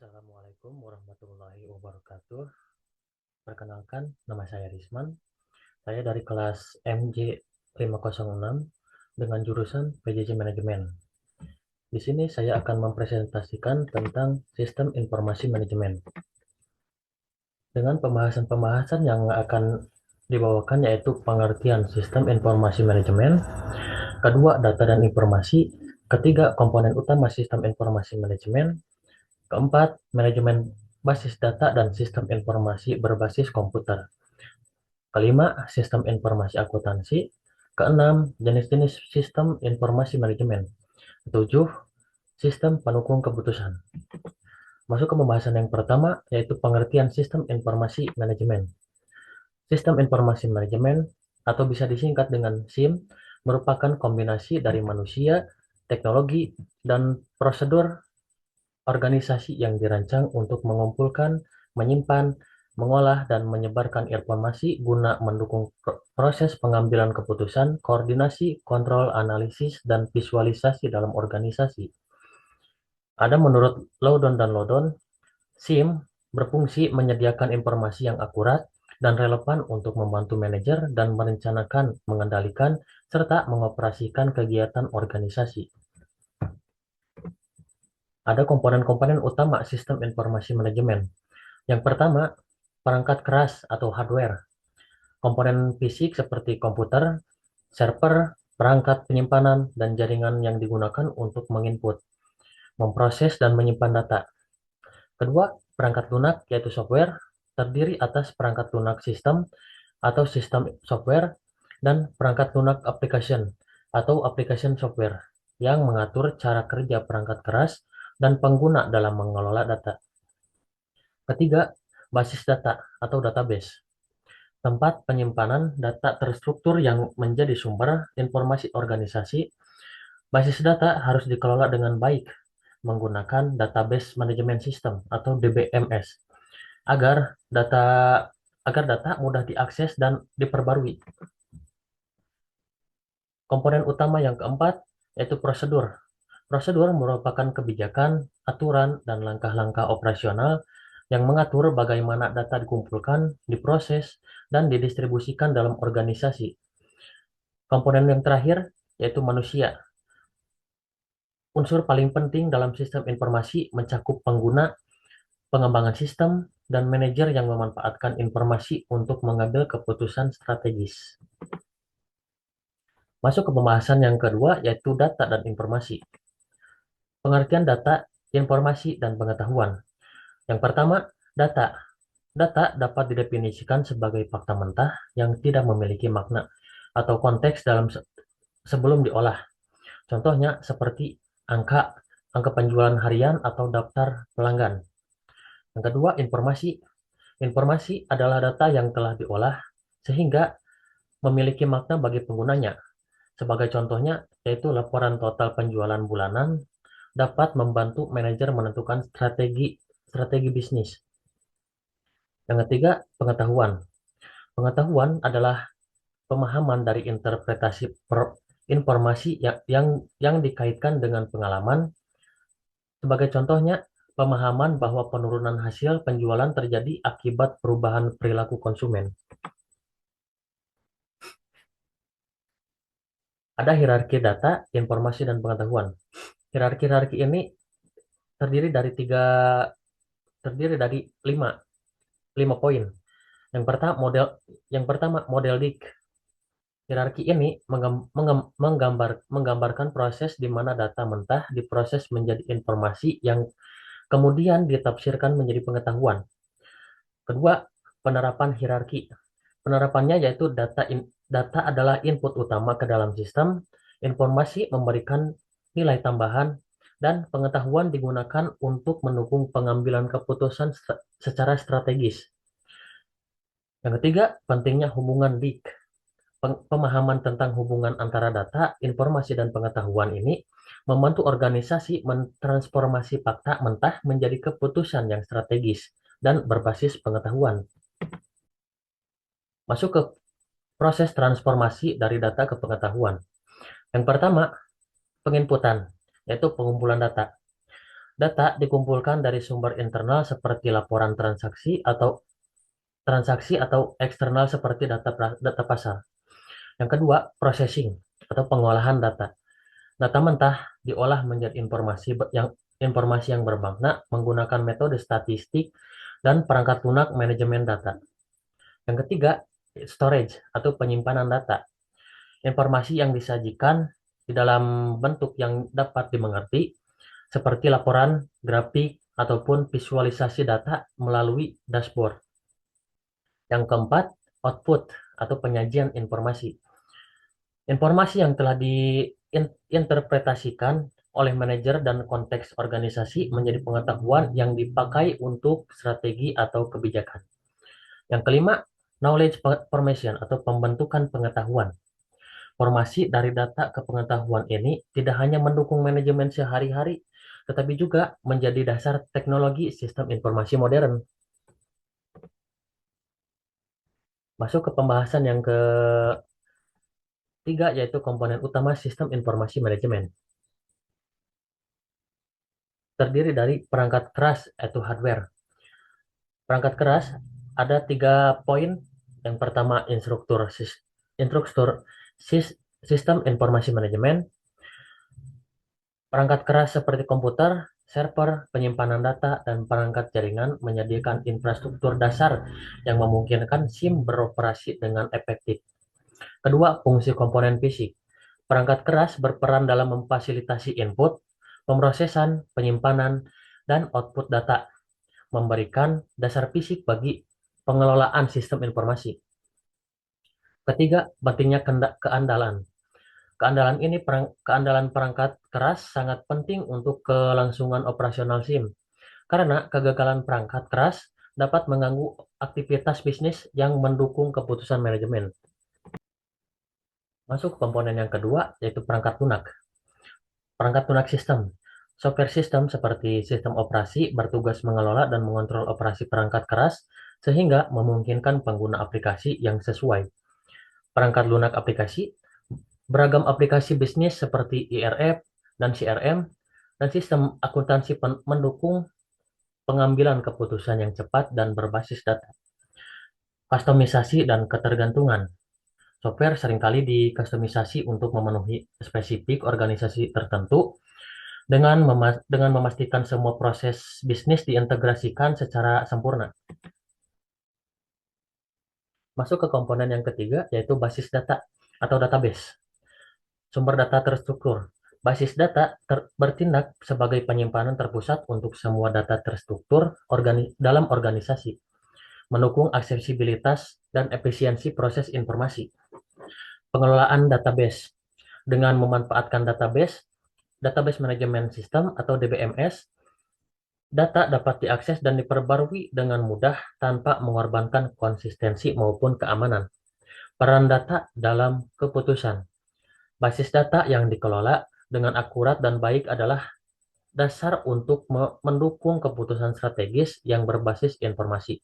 Assalamualaikum warahmatullahi wabarakatuh. Perkenalkan, nama saya Risman. Saya dari kelas MJ 506 dengan jurusan PJJ Manajemen. Di sini saya akan mempresentasikan tentang sistem informasi manajemen. Dengan pembahasan-pembahasan yang akan dibawakan yaitu pengertian sistem informasi manajemen, kedua data dan informasi, ketiga komponen utama sistem informasi manajemen, keempat, manajemen basis data dan sistem informasi berbasis komputer. Kelima, sistem informasi akuntansi. Keenam, jenis-jenis sistem informasi manajemen. Ketujuh, sistem pendukung keputusan. Masuk ke pembahasan yang pertama, yaitu pengertian sistem informasi manajemen. Sistem informasi manajemen, atau bisa disingkat dengan SIM, merupakan kombinasi dari manusia, teknologi, dan prosedur organisasi yang dirancang untuk mengumpulkan, menyimpan, mengolah, dan menyebarkan informasi guna mendukung proses pengambilan keputusan, koordinasi, kontrol, analisis, dan visualisasi dalam organisasi. Ada menurut Loudon dan Loudon, SIM berfungsi menyediakan informasi yang akurat dan relevan untuk membantu manajer dan merencanakan, mengendalikan, serta mengoperasikan kegiatan organisasi. Ada komponen-komponen utama sistem informasi manajemen. Yang pertama, perangkat keras atau hardware. Komponen fisik seperti komputer, server, perangkat penyimpanan, dan jaringan yang digunakan untuk menginput, memproses, dan menyimpan data. Kedua, perangkat lunak yaitu software, terdiri atas perangkat lunak sistem atau sistem software dan perangkat lunak application atau application software yang mengatur cara kerja perangkat keras dan pengguna dalam mengelola data. Ketiga, basis data atau database. Tempat penyimpanan data terstruktur yang menjadi sumber informasi organisasi. Basis data harus dikelola dengan baik menggunakan database manajemen sistem atau DBMS agar data mudah diakses dan diperbarui. Komponen utama yang keempat yaitu prosedur. Prosedur merupakan kebijakan, aturan, dan langkah-langkah operasional yang mengatur bagaimana data dikumpulkan, diproses, dan didistribusikan dalam organisasi. Komponen yang terakhir yaitu manusia. Unsur paling penting dalam sistem informasi mencakup pengguna, pengembangan sistem, dan manajer yang memanfaatkan informasi untuk mengambil keputusan strategis. Masuk ke pembahasan yang kedua yaitu data dan informasi. Pengertian data, informasi, dan pengetahuan. Yang pertama, data. Data dapat didefinisikan sebagai fakta mentah yang tidak memiliki makna atau konteks dalam sebelum diolah. Contohnya seperti angka, angka penjualan harian atau daftar pelanggan. Yang kedua, informasi. Informasi adalah data yang telah diolah sehingga memiliki makna bagi penggunanya. Sebagai contohnya, yaitu laporan total penjualan bulanan dapat membantu manajer menentukan strategi bisnis. Yang ketiga, pengetahuan. Pengetahuan adalah pemahaman dari interpretasi informasi yang dikaitkan dengan pengalaman. Sebagai contohnya, pemahaman bahwa penurunan hasil penjualan terjadi akibat perubahan perilaku konsumen. Ada hierarki data, informasi, dan pengetahuan. Hierarki ini terdiri dari lima poin. Yang pertama model Dick. Hierarki ini menggambarkan proses di mana data mentah diproses menjadi informasi yang kemudian ditafsirkan menjadi pengetahuan. Kedua, penerapan hierarki. Penerapannya yaitu data adalah input utama ke dalam sistem, informasi memberikan nilai tambahan, dan pengetahuan digunakan untuk mendukung pengambilan keputusan secara strategis. Yang ketiga, pentingnya hubungan Dick. Pemahaman tentang hubungan antara data, informasi, dan pengetahuan ini membantu organisasi mentransformasi fakta mentah menjadi keputusan yang strategis dan berbasis pengetahuan. Masuk ke proses transformasi dari data ke pengetahuan. Yang pertama, penginputan, yaitu pengumpulan data. Data dikumpulkan dari sumber internal seperti laporan transaksi atau eksternal seperti data pasar. Yang kedua, processing atau pengolahan data. Data mentah diolah menjadi informasi yang bermakna menggunakan metode statistik dan perangkat lunak manajemen data. Yang ketiga, storage atau penyimpanan data. Informasi yang disajikan di dalam bentuk yang dapat dimengerti, seperti laporan, grafik, ataupun visualisasi data melalui dashboard. Yang keempat, output atau penyajian informasi. Informasi yang telah diinterpretasikan oleh manajer dan konteks organisasi menjadi pengetahuan yang dipakai untuk strategi atau kebijakan. Yang kelima, knowledge formation atau pembentukan pengetahuan. Formasi dari data ke pengetahuan ini tidak hanya mendukung manajemen sehari-hari, tetapi juga menjadi dasar teknologi sistem informasi modern. Masuk ke pembahasan yang ketiga, yaitu komponen utama sistem informasi manajemen. Terdiri dari perangkat keras, yaitu hardware. Perangkat keras ada 3 poin. Yang pertama, instruktur sistem informasi manajemen. Perangkat keras seperti komputer, server, penyimpanan data, dan perangkat jaringan menyediakan infrastruktur dasar yang memungkinkan SIM beroperasi dengan efektif. Kedua, fungsi komponen fisik. Perangkat keras berperan dalam memfasilitasi input, pemrosesan, penyimpanan, dan output data, memberikan dasar fisik bagi pengelolaan sistem informasi. Ketiga, pentingnya keandalan. Keandalan perangkat keras sangat penting untuk kelangsungan operasional SIM, karena kegagalan perangkat keras dapat mengganggu aktivitas bisnis yang mendukung keputusan manajemen. Masuk ke komponen yang kedua, yaitu perangkat lunak. Perangkat lunak sistem. Software sistem seperti sistem operasi bertugas mengelola dan mengontrol operasi perangkat keras sehingga memungkinkan pengguna aplikasi yang sesuai. Perangkat lunak aplikasi. Beragam aplikasi bisnis seperti ERP dan CRM dan sistem akuntansi mendukung pengambilan keputusan yang cepat dan berbasis data. Kustomisasi dan ketergantungan. Software seringkali dikustomisasi untuk memenuhi spesifik organisasi tertentu dengan memastikan semua proses bisnis diintegrasikan secara sempurna. Masuk ke komponen yang ketiga, yaitu basis data atau database. Sumber data terstruktur. Basis data bertindak sebagai penyimpanan terpusat untuk semua data terstruktur dalam organisasi, mendukung aksesibilitas dan efisiensi proses informasi. Pengelolaan database. Dengan memanfaatkan database manajemen sistem atau DBMS, data dapat diakses dan diperbarui dengan mudah tanpa mengorbankan konsistensi maupun keamanan. Peran data dalam keputusan. Basis data yang dikelola dengan akurat dan baik adalah dasar untuk mendukung keputusan strategis yang berbasis informasi.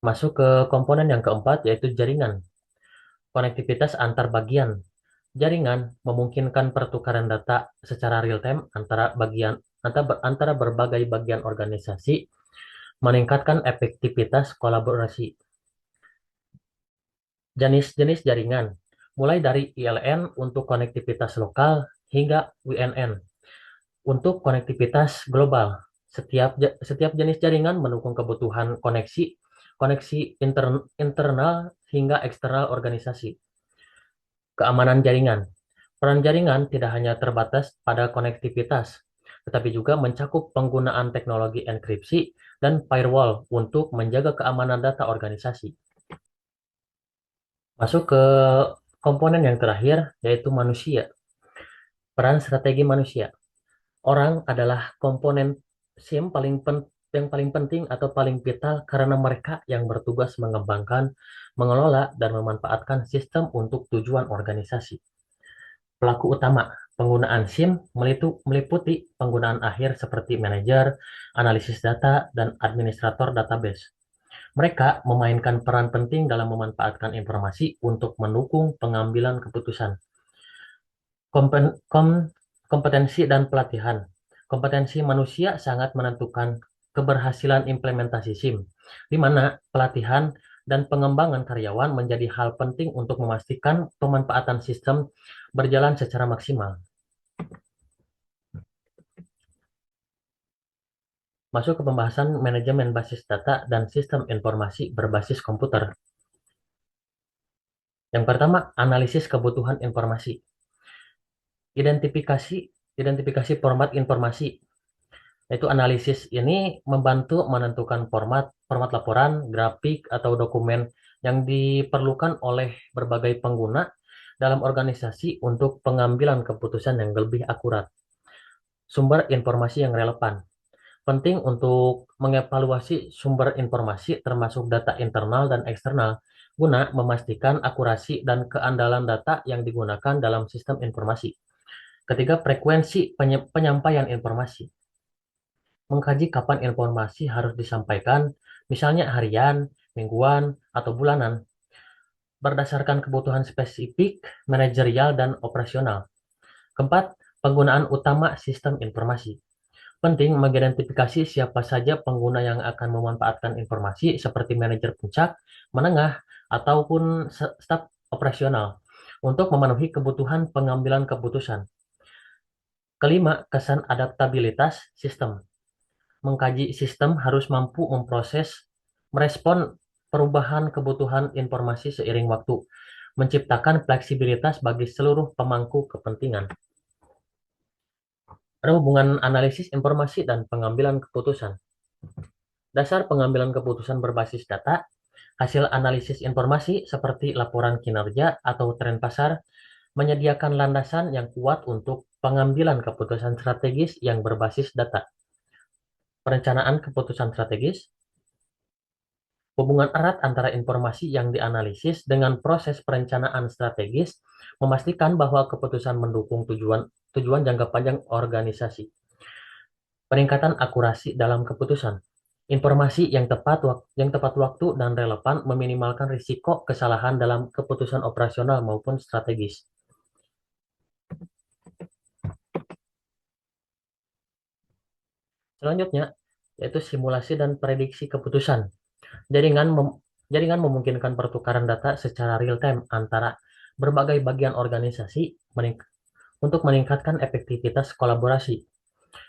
Masuk ke komponen yang keempat, yaitu jaringan. Konektivitas antar bagian. Jaringan memungkinkan pertukaran data secara real-time antara berbagai bagian organisasi, meningkatkan efektivitas kolaborasi. Jenis-jenis jaringan, mulai dari ILN untuk konektivitas lokal hingga WNN untuk konektivitas global. Setiap jenis jaringan mendukung kebutuhan koneksi internal hingga eksternal organisasi. Keamanan jaringan. Peran jaringan tidak hanya terbatas pada konektivitas, tetapi juga mencakup penggunaan teknologi enkripsi dan firewall untuk menjaga keamanan data organisasi. Masuk ke komponen yang terakhir, yaitu manusia. Peran strategi manusia. Orang adalah komponen SIM yang paling penting atau paling vital karena mereka yang bertugas mengembangkan, mengelola, dan memanfaatkan sistem untuk tujuan organisasi. Pelaku utama penggunaan SIM meliputi penggunaan akhir seperti manajer, analisis data, dan administrator database. Mereka memainkan peran penting dalam memanfaatkan informasi untuk mendukung pengambilan keputusan. Kompetensi dan pelatihan. Kompetensi manusia sangat menentukan keberhasilan implementasi SIM, di mana pelatihan dan pengembangan karyawan menjadi hal penting untuk memastikan pemanfaatan sistem berjalan secara maksimal. Masuk ke pembahasan manajemen basis data dan sistem informasi berbasis komputer. Yang pertama, analisis kebutuhan informasi. Identifikasi format informasi. Yaitu analisis ini membantu menentukan format laporan, grafik, atau dokumen yang diperlukan oleh berbagai pengguna dalam organisasi untuk pengambilan keputusan yang lebih akurat. Sumber informasi yang relevan. Penting untuk mengevaluasi sumber informasi termasuk data internal dan eksternal guna memastikan akurasi dan keandalan data yang digunakan dalam sistem informasi. Ketiga, frekuensi penyampaian informasi. Mengkaji kapan informasi harus disampaikan, misalnya harian, mingguan, atau bulanan, berdasarkan kebutuhan spesifik, manajerial, dan operasional. Keempat, penggunaan utama sistem informasi. Penting mengidentifikasi siapa saja pengguna yang akan memanfaatkan informasi seperti manajer puncak, menengah, ataupun staf operasional untuk memenuhi kebutuhan pengambilan keputusan. Kelima, kesan adaptabilitas sistem. Mengkaji sistem harus mampu merespon perubahan kebutuhan informasi seiring waktu, menciptakan fleksibilitas bagi seluruh pemangku kepentingan. Ada hubungan analisis informasi dan pengambilan keputusan. Dasar pengambilan keputusan berbasis data, hasil analisis informasi seperti laporan kinerja atau tren pasar, menyediakan landasan yang kuat untuk pengambilan keputusan strategis yang berbasis data. Perencanaan keputusan strategis. Hubungan erat antara informasi yang dianalisis dengan proses perencanaan strategis memastikan bahwa keputusan mendukung tujuan jangka panjang organisasi. Peningkatan akurasi dalam keputusan. Informasi yang tepat waktu dan relevan meminimalkan risiko kesalahan dalam keputusan operasional maupun strategis. Selanjutnya, yaitu simulasi dan prediksi keputusan. Jaringan memungkinkan pertukaran data secara real-time antara berbagai bagian organisasi untuk meningkatkan efektivitas kolaborasi.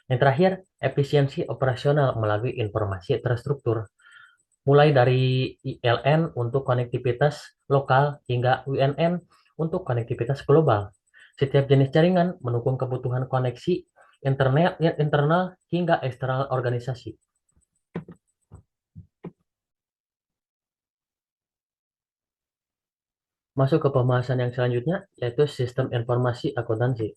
Yang terakhir, efisiensi operasional melalui informasi terstruktur, mulai dari ILN untuk konektivitas lokal hingga UNN untuk konektivitas global. Setiap jenis jaringan mendukung kebutuhan koneksi internal hingga eksternal organisasi. Masuk ke pembahasan yang selanjutnya, yaitu sistem informasi akuntansi.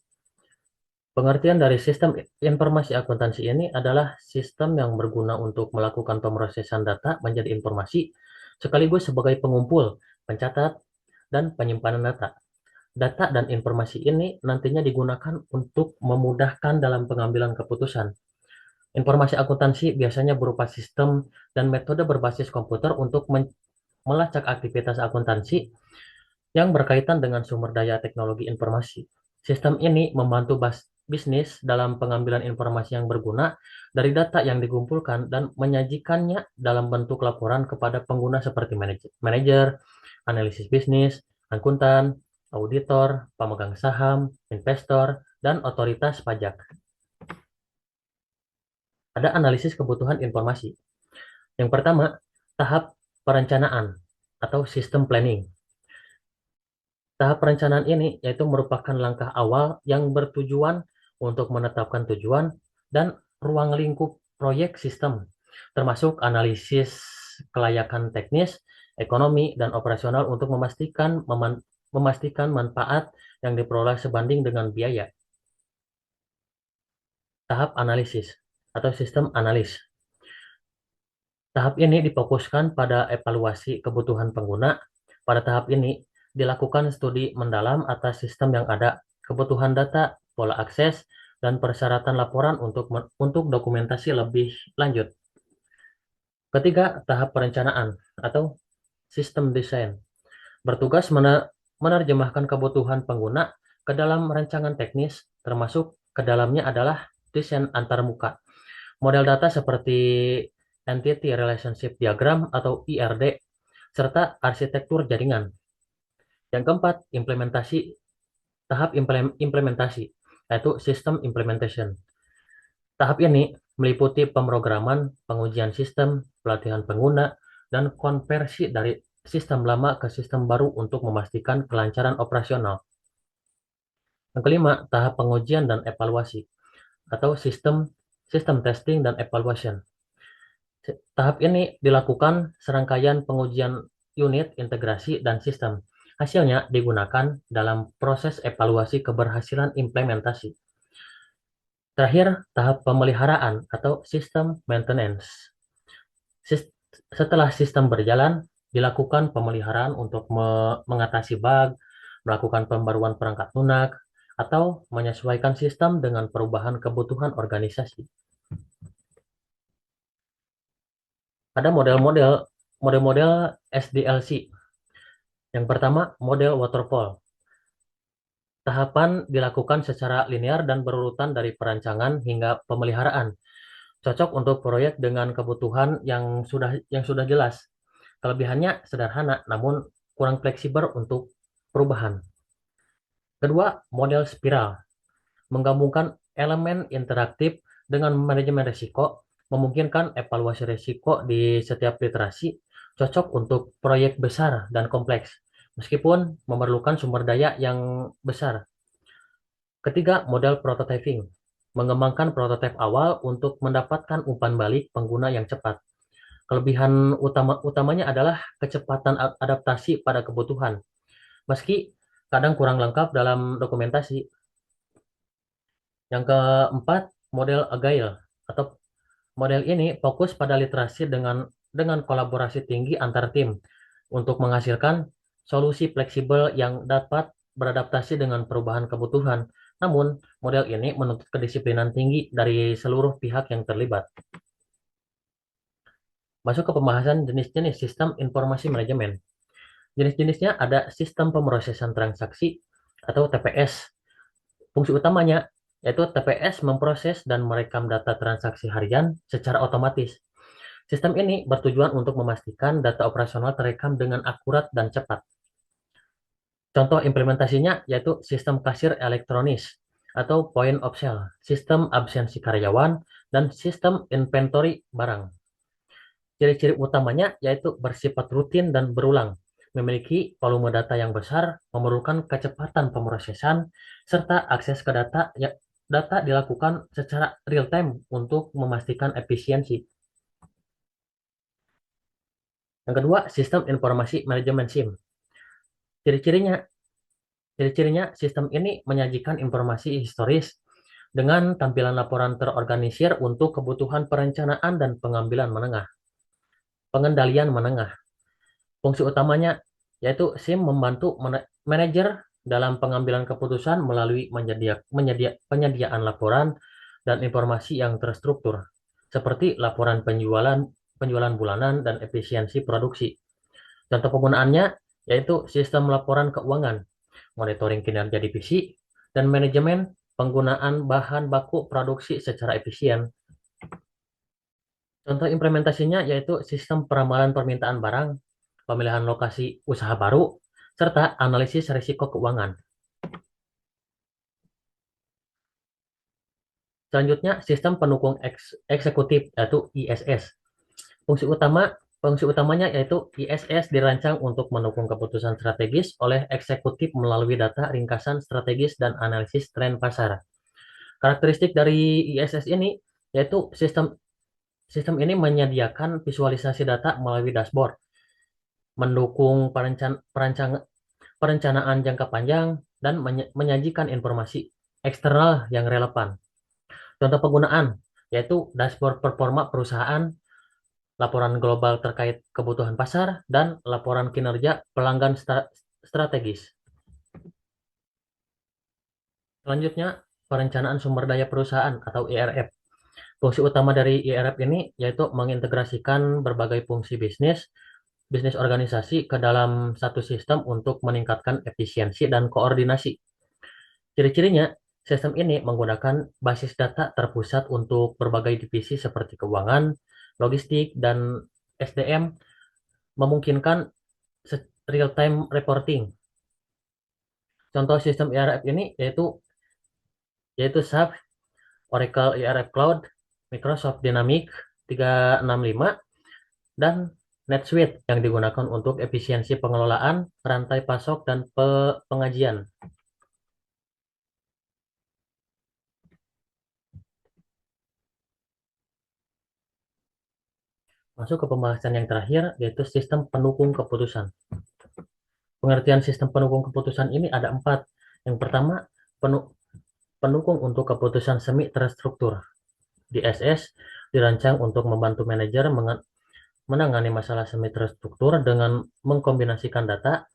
Pengertian dari sistem informasi akuntansi ini adalah sistem yang berguna untuk melakukan pemrosesan data menjadi informasi, sekaligus sebagai pengumpul, pencatat, dan penyimpanan data. Data dan informasi ini nantinya digunakan untuk memudahkan dalam pengambilan keputusan. Informasi akuntansi biasanya berupa sistem dan metode berbasis komputer untuk melacak aktivitas akuntansi yang berkaitan dengan sumber daya teknologi informasi. Sistem ini membantu bisnis dalam pengambilan informasi yang berguna dari data yang dikumpulkan dan menyajikannya dalam bentuk laporan kepada pengguna seperti manajer, analisis bisnis, akuntan, auditor, pemegang saham, investor, dan otoritas pajak. Ada analisis kebutuhan informasi. Yang pertama, tahap perencanaan atau sistem planning. Tahap perencanaan ini yaitu merupakan langkah awal yang bertujuan untuk menetapkan tujuan dan ruang lingkup proyek sistem, termasuk analisis kelayakan teknis, ekonomi, dan operasional untuk memastikan manfaat yang diperoleh sebanding dengan biaya. Tahap analisis atau sistem analis. Tahap ini difokuskan pada evaluasi kebutuhan pengguna. Pada tahap ini dilakukan studi mendalam atas sistem yang ada, kebutuhan data, pola akses, dan persyaratan laporan untuk dokumentasi lebih lanjut. Ketiga, tahap perencanaan atau sistem desain. Bertugas menerjemahkan kebutuhan pengguna ke dalam rancangan teknis, termasuk ke dalamnya adalah desain antarmuka. Model data seperti Entity Relationship Diagram atau IRD, serta arsitektur jaringan. Yang keempat, tahap implementasi, yaitu System Implementation. Tahap ini meliputi pemrograman, pengujian sistem, pelatihan pengguna, dan konversi dari sistem lama ke sistem baru untuk memastikan kelancaran operasional. Yang kelima, tahap pengujian dan evaluasi atau sistem testing dan evaluation. Tahap ini dilakukan serangkaian pengujian unit, integrasi, dan sistem. Hasilnya digunakan dalam proses evaluasi keberhasilan implementasi. Terakhir, tahap pemeliharaan atau sistem maintenance. Setelah sistem berjalan, dilakukan pemeliharaan untuk mengatasi bug, melakukan pembaruan perangkat lunak, atau menyesuaikan sistem dengan perubahan kebutuhan organisasi. Ada model-model SDLC. Yang pertama, model waterfall. Tahapan dilakukan secara linear dan berurutan dari perancangan hingga pemeliharaan. Cocok untuk proyek dengan kebutuhan yang sudah jelas. Kelebihannya sederhana, namun kurang fleksibel untuk perubahan. Kedua, model spiral. Menggabungkan elemen interaktif dengan manajemen risiko, memungkinkan evaluasi risiko di setiap literasi, cocok untuk proyek besar dan kompleks, meskipun memerlukan sumber daya yang besar. Ketiga, model prototyping. Mengembangkan prototipe awal untuk mendapatkan umpan balik pengguna yang cepat. Kelebihan utamanya adalah kecepatan adaptasi pada kebutuhan, meski kadang kurang lengkap dalam dokumentasi. Yang keempat, model Agile atau model ini fokus pada literasi dengan kolaborasi tinggi antar tim untuk menghasilkan solusi fleksibel yang dapat beradaptasi dengan perubahan kebutuhan. Namun, model ini menuntut kedisiplinan tinggi dari seluruh pihak yang terlibat. Masuk ke pembahasan jenis-jenis sistem informasi manajemen. Jenis-jenisnya ada sistem pemrosesan transaksi atau TPS. Fungsi utamanya yaitu TPS memproses dan merekam data transaksi harian secara otomatis. Sistem ini bertujuan untuk memastikan data operasional terekam dengan akurat dan cepat. Contoh implementasinya yaitu sistem kasir elektronis atau point of sale, sistem absensi karyawan, dan sistem inventory barang. Ciri-ciri utamanya yaitu bersifat rutin dan berulang, memiliki volume data yang besar, memerlukan kecepatan pemrosesan, serta akses ke data dilakukan secara real time untuk memastikan efisiensi. Yang kedua, sistem informasi manajemen SIM. Ciri-cirinya Ciri-cirinya sistem ini menyajikan informasi historis dengan tampilan laporan terorganisir untuk kebutuhan perencanaan dan pengendalian menengah. Fungsi utamanya yaitu SIM membantu manajer dalam pengambilan keputusan melalui penyediaan laporan dan informasi yang terstruktur, seperti laporan penjualan bulanan dan efisiensi produksi. Contoh penggunaannya yaitu sistem laporan keuangan, monitoring kinerja divisi, dan manajemen penggunaan bahan baku produksi secara efisien. Contoh implementasinya yaitu sistem peramalan permintaan barang, pemilihan lokasi usaha baru, serta analisis risiko keuangan. Selanjutnya, sistem pendukung eksekutif yaitu ISS. Fungsi utamanya yaitu ISS dirancang untuk mendukung keputusan strategis oleh eksekutif melalui data ringkasan strategis dan analisis tren pasar. Karakteristik dari ISS ini yaitu sistem ini menyediakan visualisasi data melalui dashboard, mendukung perencanaan jangka panjang, dan menyajikan informasi eksternal yang relevan. Contoh penggunaan yaitu dashboard performa perusahaan, laporan global terkait kebutuhan pasar, dan laporan kinerja pelanggan strategis. Selanjutnya, perencanaan sumber daya perusahaan atau IRF. Fungsi utama dari IRF ini yaitu mengintegrasikan berbagai fungsi bisnis organisasi ke dalam satu sistem untuk meningkatkan efisiensi dan koordinasi. Ciri-cirinya, Sistem ini menggunakan basis data terpusat untuk berbagai divisi seperti keuangan, logistik, dan SDM, memungkinkan real-time reporting. Contoh sistem ERP ini yaitu SAP, Oracle ERP Cloud, Microsoft Dynamics 365, dan NetSuite yang digunakan untuk efisiensi pengelolaan, rantai pasok, dan pengajian. Masuk ke pembahasan yang terakhir, yaitu sistem pendukung keputusan. Pengertian sistem pendukung keputusan ini ada 4. Yang pertama, pendukung untuk keputusan semi terstruktur. DSS dirancang untuk membantu manajer menangani masalah semi terstruktur dengan mengkombinasikan data,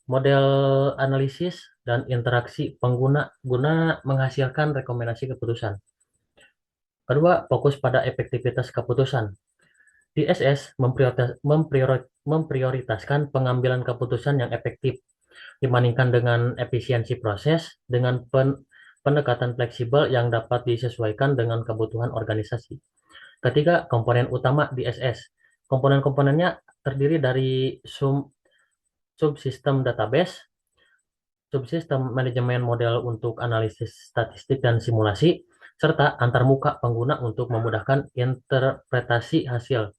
model analisis, dan interaksi pengguna guna menghasilkan rekomendasi keputusan. Kedua, fokus pada efektivitas keputusan. DSS memprioritaskan pengambilan keputusan yang efektif dibandingkan dengan efisiensi proses dengan pendekatan fleksibel yang dapat disesuaikan dengan kebutuhan organisasi. Ketiga, komponen utama DSS. Komponen-komponennya terdiri dari subsistem database, subsistem manajemen model untuk analisis statistik dan simulasi, serta antarmuka pengguna untuk memudahkan interpretasi hasil.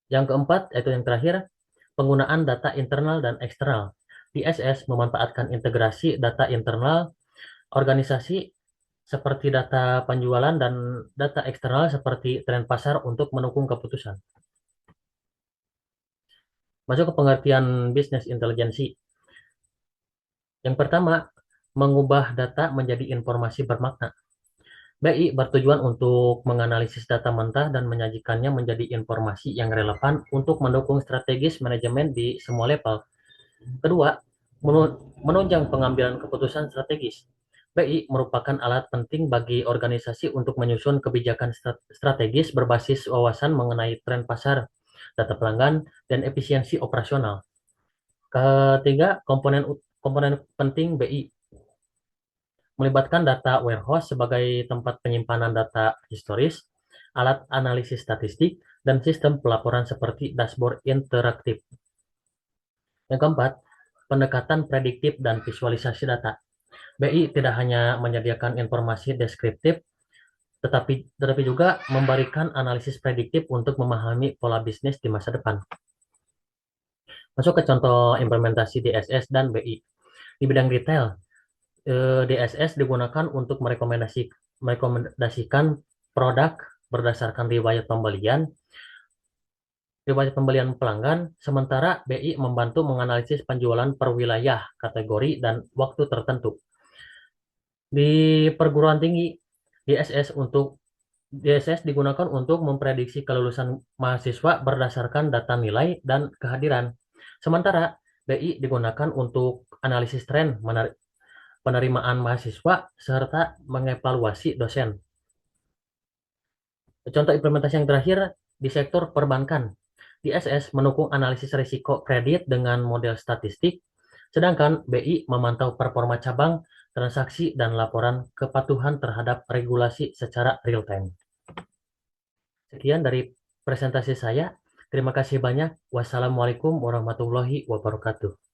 Yang keempat, yaitu yang terakhir, penggunaan data internal dan eksternal. DSS memanfaatkan integrasi data internal organisasi seperti data penjualan dan data eksternal seperti tren pasar untuk mendukung keputusan. Masuk ke pengertian bisnis intelijensi. Yang pertama, mengubah data menjadi informasi bermakna. BI bertujuan untuk menganalisis data mentah dan menyajikannya menjadi informasi yang relevan untuk mendukung strategis manajemen di semua level. Kedua, menunjang pengambilan keputusan strategis. BI merupakan alat penting bagi organisasi untuk menyusun kebijakan strategis berbasis wawasan mengenai tren pasar, data pelanggan, dan efisiensi operasional. Ketiga, komponen penting BI melibatkan data warehouse sebagai tempat penyimpanan data historis, alat analisis statistik, dan sistem pelaporan seperti dashboard interaktif. Yang keempat, pendekatan prediktif dan visualisasi data. BI tidak hanya menyediakan informasi deskriptif, tetapi juga memberikan analisis prediktif untuk memahami pola bisnis di masa depan. Masuk ke contoh implementasi DSS dan BI. Di bidang retail, DSS digunakan untuk merekomendasikan produk berdasarkan riwayat pembelian pelanggan, sementara BI membantu menganalisis penjualan per wilayah, kategori, dan waktu tertentu. Di perguruan tinggi, DSS digunakan untuk memprediksi kelulusan mahasiswa berdasarkan data nilai dan kehadiran. Sementara BI digunakan untuk analisis tren penerimaan mahasiswa serta mengevaluasi dosen. Contoh implementasi yang terakhir di sektor perbankan. DSS mendukung analisis risiko kredit dengan model statistik, sedangkan BI memantau performa cabang, transaksi, dan laporan kepatuhan terhadap regulasi secara real-time. Sekian dari presentasi saya. Terima kasih banyak. Wassalamualaikum warahmatullahi wabarakatuh.